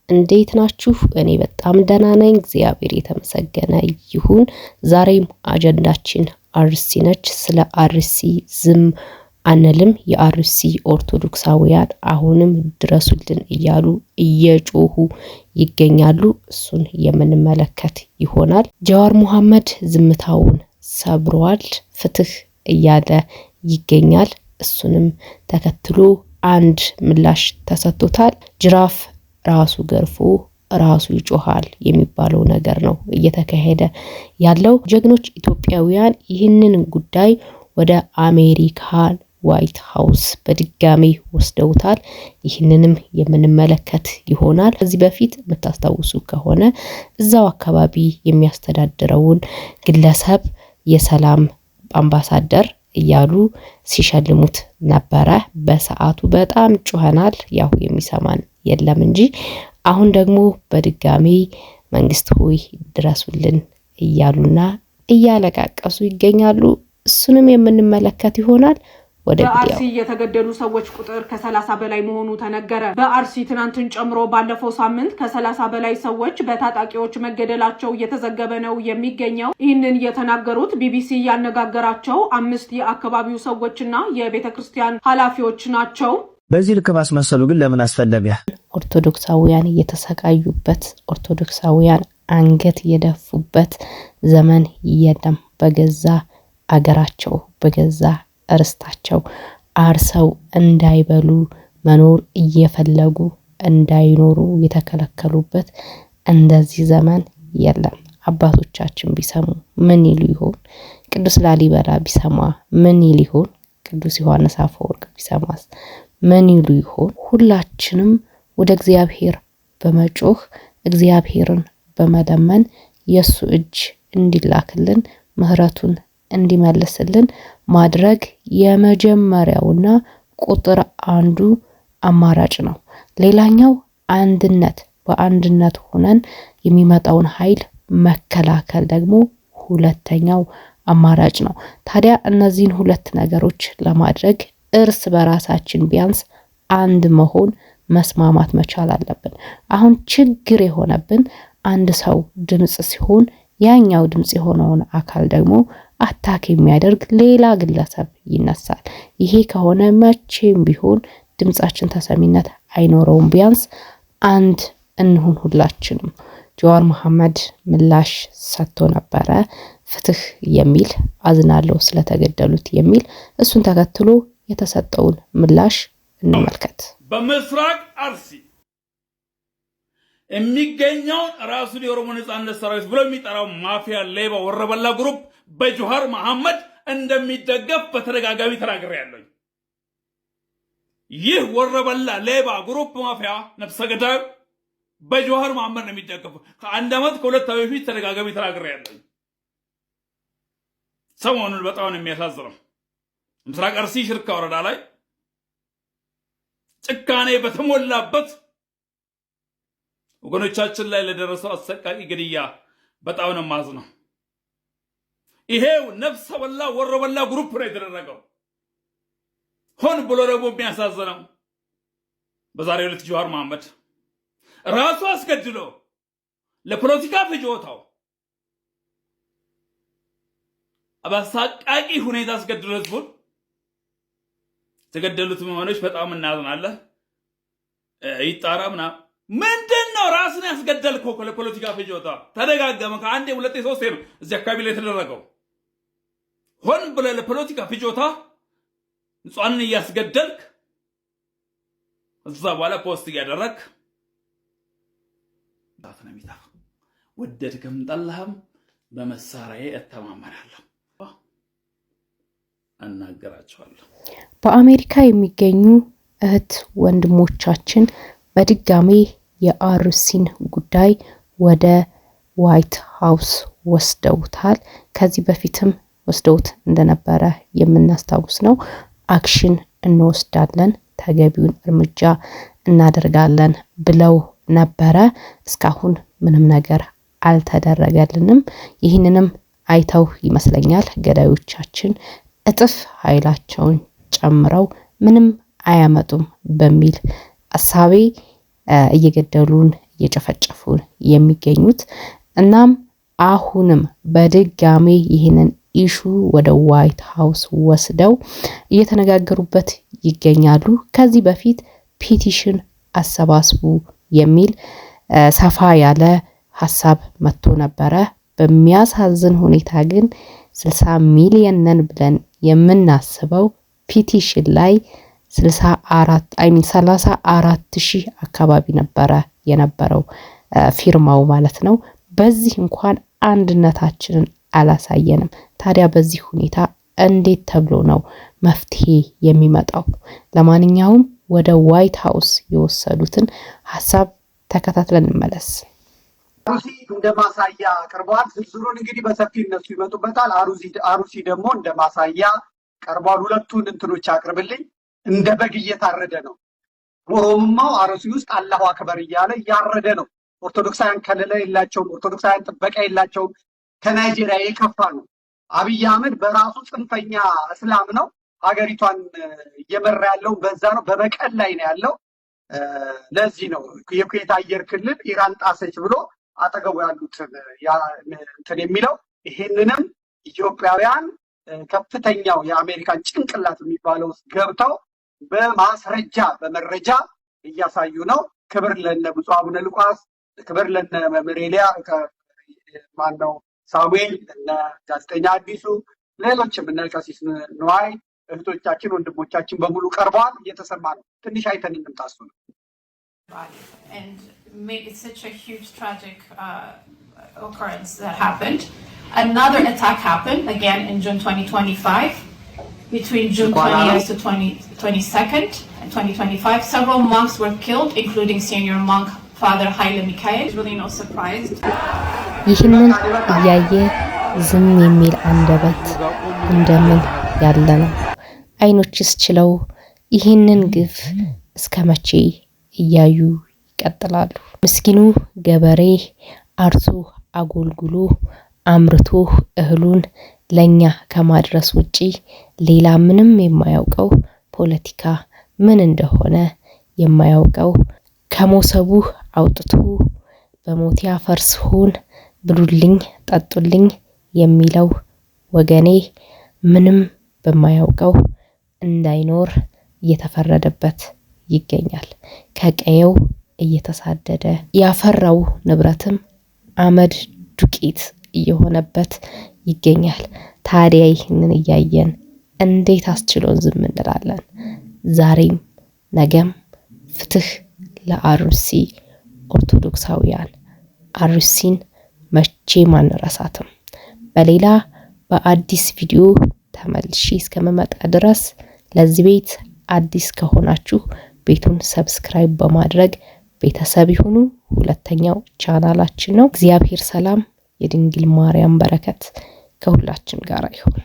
እንዴት ናችሁ? እኔ በጣም ደህና ነኝ፣ እግዚአብሔር የተመሰገነ ይሁን። ዛሬም አጀንዳችን አርሲ ነች። ስለ አርሲ ዝም አንልም። የአርሲ ኦርቶዶክሳውያን አሁንም ድረሱልን እያሉ እየጮሁ ይገኛሉ። እሱን የምንመለከት ይሆናል። ጀዋር መሐመድ ዝምታውን ሰብሯል፣ ፍትህ እያለ ይገኛል። እሱንም ተከትሎ አንድ ምላሽ ተሰጥቶታል። ጅራፍ ራሱ ገርፎ ራሱ ይጮሃል የሚባለው ነገር ነው እየተካሄደ ያለው። ጀግኖች ኢትዮጵያውያን ይህንን ጉዳይ ወደ አሜሪካ ዋይት ሃውስ በድጋሚ ወስደውታል። ይህንንም የምንመለከት ይሆናል። ከዚህ በፊት የምታስታውሱ ከሆነ እዛው አካባቢ የሚያስተዳድረውን ግለሰብ የሰላም አምባሳደር እያሉ ሲሸልሙት ነበረ። በሰዓቱ በጣም ጮኸናል። ያው የሚሰማን የለም እንጂ አሁን ደግሞ በድጋሚ መንግስት ሆይ ድረሱልን እያሉና እያለቃቀሱ ይገኛሉ። እሱንም የምንመለከት ይሆናል። በአርሲ የተገደሉ ሰዎች ቁጥር ከ30 በላይ መሆኑ ተነገረ። በአርሲ ትናንትን ጨምሮ ባለፈው ሳምንት ከ30 በላይ ሰዎች በታጣቂዎች መገደላቸው እየተዘገበ ነው የሚገኘው። ይህንን የተናገሩት ቢቢሲ ያነጋገራቸው 5 የአካባቢው ሰዎችና የቤተክርስቲያን ኃላፊዎች ናቸው። በዚህ ልክ ማስመሰሉ ግን ለምን አስፈለገ? ኦርቶዶክሳውያን እየተሰቃዩበት፣ ኦርቶዶክሳውያን አንገት የደፉበት ዘመን የለም። በገዛ አገራቸው በገዛ እርስታቸው አርሰው እንዳይበሉ መኖር እየፈለጉ እንዳይኖሩ የተከለከሉበት እንደዚህ ዘመን የለም። አባቶቻችን ቢሰሙ ምን ይሉ ይሆን? ቅዱስ ላሊበላ ቢሰማ ምን ይል ይሆን? ቅዱስ ዮሐንስ አፈወርቅ ቢሰማስ ምን ይሉ ይሆን? ሁላችንም ወደ እግዚአብሔር በመጮህ እግዚአብሔርን በመለመን የሱ እጅ እንዲላክልን ምህረቱን እንዲመልስልን ማድረግ የመጀመሪያውና ቁጥር አንዱ አማራጭ ነው። ሌላኛው አንድነት፣ በአንድነት ሆነን የሚመጣውን ኃይል መከላከል ደግሞ ሁለተኛው አማራጭ ነው። ታዲያ እነዚህን ሁለት ነገሮች ለማድረግ እርስ በራሳችን ቢያንስ አንድ መሆን መስማማት መቻል አለብን። አሁን ችግር የሆነብን አንድ ሰው ድምጽ ሲሆን ያኛው ድምጽ የሆነውን አካል ደግሞ አታክ የሚያደርግ ሌላ ግለሰብ ይነሳል። ይሄ ከሆነ መቼም ቢሆን ድምጻችን ተሰሚነት አይኖረውም። ቢያንስ አንድ እንሁን ሁላችንም። ጀዋር መሐመድ ምላሽ ሰጥቶ ነበረ፣ ፍትህ የሚል አዝናለሁ ስለተገደሉት የሚል። እሱን ተከትሎ የተሰጠውን ምላሽ እንመልከት። በምስራቅ አርሲ የሚገኘውን ራሱን የኦሮሞ ነጻነት ሰራዊት ብሎ የሚጠራው ማፊያ ሌባ ወረበላ ግሩፕ በጀዋር መሐመድ እንደሚደገፍ በተደጋጋሚ ተናግሬያለሁ። ይህ ወረበላ ሌባ ግሩፕ ማፊያ ነፍሰ ገዳይ በጀዋር መሐመድ ነው የሚደገፈው። ከአንድ ዓመት ከሁለት ዓመት በፊት ተደጋጋሚ ተናግሬያለሁ። ሰሞኑን በጣም የሚያሳዝነው ምስራቅ አርሲ ሽርካ ወረዳ ላይ ጭካኔ በተሞላበት ወገኖቻችን ላይ ለደረሰው አሰቃቂ ግድያ በጣም ነው ማዝነው። ይሄው ነፍሰ በላ ወረበላ ግሩፕ ነው የተደረገው። ሆን ብሎ ደግሞ የሚያሳዝነው በዛሬው ዕለት ጀዋር መሐመድ ራሱ አስገድሎ ለፖለቲካ ፍጆታው አባሳቃቂ ሁኔታ አስገድሎ ህዝቡን ተገደሉት መሆኖች በጣም እናዝናለን። ይጣራ ምንድነው ራስን ያስገደልከው? ለፖለቲካ ፍጆታ ተደጋገመ። ከአንዴ ሁለቴ ሶስቴ ነው እዚህ አካባቢ ላይ የተደረገው። ሆን ብለህ ለፖለቲካ ፍጆታ ንጹሃንን እያስገደልክ እዛ በኋላ ፖስት እያደረግ ታፍነሚታ ወደድክም ጠላህም በመሳሪያዬ እተማመናለሁ እናገራቸዋለሁ። በአሜሪካ የሚገኙ እህት ወንድሞቻችን በድጋሚ የአርሲን ጉዳይ ወደ ዋይት ሃውስ ወስደውታል። ከዚህ በፊትም ወስደውት እንደነበረ የምናስታውስ ነው። አክሽን እንወስዳለን፣ ተገቢውን እርምጃ እናደርጋለን ብለው ነበረ። እስካሁን ምንም ነገር አልተደረገልንም። ይህንንም አይተው ይመስለኛል ገዳዮቻችን እጥፍ ኃይላቸውን ጨምረው ምንም አያመጡም በሚል አሳቤ እየገደሉን እየጨፈጨፉ የሚገኙት። እናም አሁንም በድጋሜ ይህንን ኢሹ ወደ ዋይት ሃውስ ወስደው እየተነጋገሩበት ይገኛሉ። ከዚህ በፊት ፒቲሽን አሰባስቡ የሚል ሰፋ ያለ ሐሳብ መጥቶ ነበረ። በሚያሳዝን ሁኔታ ግን 60 ሚሊዮን ነን ብለን የምናስበው ፒቲሽን ላይ 34,000 አካባቢ ነበረ የነበረው ፊርማው ማለት ነው። በዚህ እንኳን አንድነታችንን አላሳየንም። ታዲያ በዚህ ሁኔታ እንዴት ተብሎ ነው መፍትሄ የሚመጣው? ለማንኛውም ወደ ዋይት ሃውስ የወሰዱትን ሐሳብ ተከታትለን እንመለስ። አሩሲ እንደ ማሳያ ቀርቧል። ዝርዝሩን እንግዲህ በሰፊ እነሱ ይመጡበታል። አሩሲ ደግሞ እንደ ማሳያ ቀርቧል። ሁለቱን እንትኖች አቅርብልኝ። እንደ በግ እየታረደ ነው። ኦሮሞማው አሩሲ ውስጥ አላሁ አክበር እያለ እያረደ ነው። ኦርቶዶክሳውያን ከለላ የላቸውም። ኦርቶዶክሳውያን ጥበቃ የላቸውም። ከናይጄሪያ የከፋ ነው። አብይ አህመድ በራሱ ጽንፈኛ እስላም ነው። ሀገሪቷን እየመራ ያለው በዛ ነው። በበቀል ላይ ነው ያለው። ለዚህ ነው የኩዌት አየር ክልል ኢራን ጣሰች ብሎ አጠገቡ ያሉትን እንትን የሚለው። ይሄንንም ኢትዮጵያውያን ከፍተኛው የአሜሪካን ጭንቅላት የሚባለው ውስጥ ገብተው በማስረጃ በመረጃ እያሳዩ ነው። ክብር ለነ ብፁዕ አቡነ ሉቃስ፣ ክብር ለነ መምሬሊያ ማነው ሳሙኤል፣ እነ ጋዜጠኛ አዲሱ፣ ሌሎችም እነ ቀሲስ ንዋይ እህቶቻችን ወንድሞቻችን በሙሉ ቀርበዋል። እየተሰማ ነው። ትንሽ አይተን እንምጣሱ ነው። And it's such a huge tragic occurrence that happened. Another attack happened again in June 2025. Between June 20th to 22nd, 2025, several monks were killed, including senior monk Father Haile Mikhail. It's really no surprise. ይህንን እያየ ዝም የሚል አንደበት እንደምን ያለ ነው? አይኖችስ ችለው ይህንን ግፍ እስከ መቼ እያዩ ይቀጥላሉ? ምስኪኑ ገበሬ አርሶ አጎልጉሎ አምርቶ እህሉን ለኛ ከማድረስ ውጪ ሌላ ምንም የማያውቀው ፖለቲካ ምን እንደሆነ የማያውቀው ከሞሰቡ አውጥቶ በሞት ያፈርስሆን ብሉልኝ ጠጡልኝ የሚለው ወገኔ ምንም በማያውቀው እንዳይኖር እየተፈረደበት ይገኛል። ከቀየው እየተሳደደ ያፈራው ንብረትም አመድ ዱቄት እየሆነበት ይገኛል። ታዲያ ይህንን እያየን እንዴት አስችሎን ዝም እንላለን? ዛሬም ነገም ፍትህ ለአሩሲ ኦርቶዶክሳውያን። አሩሲን መቼም አንረሳትም። በሌላ በአዲስ ቪዲዮ ተመልሼ እስከመመጣ ድረስ ለዚህ ቤት አዲስ ከሆናችሁ ቤቱን ሰብስክራይብ በማድረግ ቤተሰብ ይሁኑ። ሁለተኛው ቻናላችን ነው። እግዚአብሔር ሰላም፣ የድንግል ማርያም በረከት ከሁላችን ጋር ይሁን።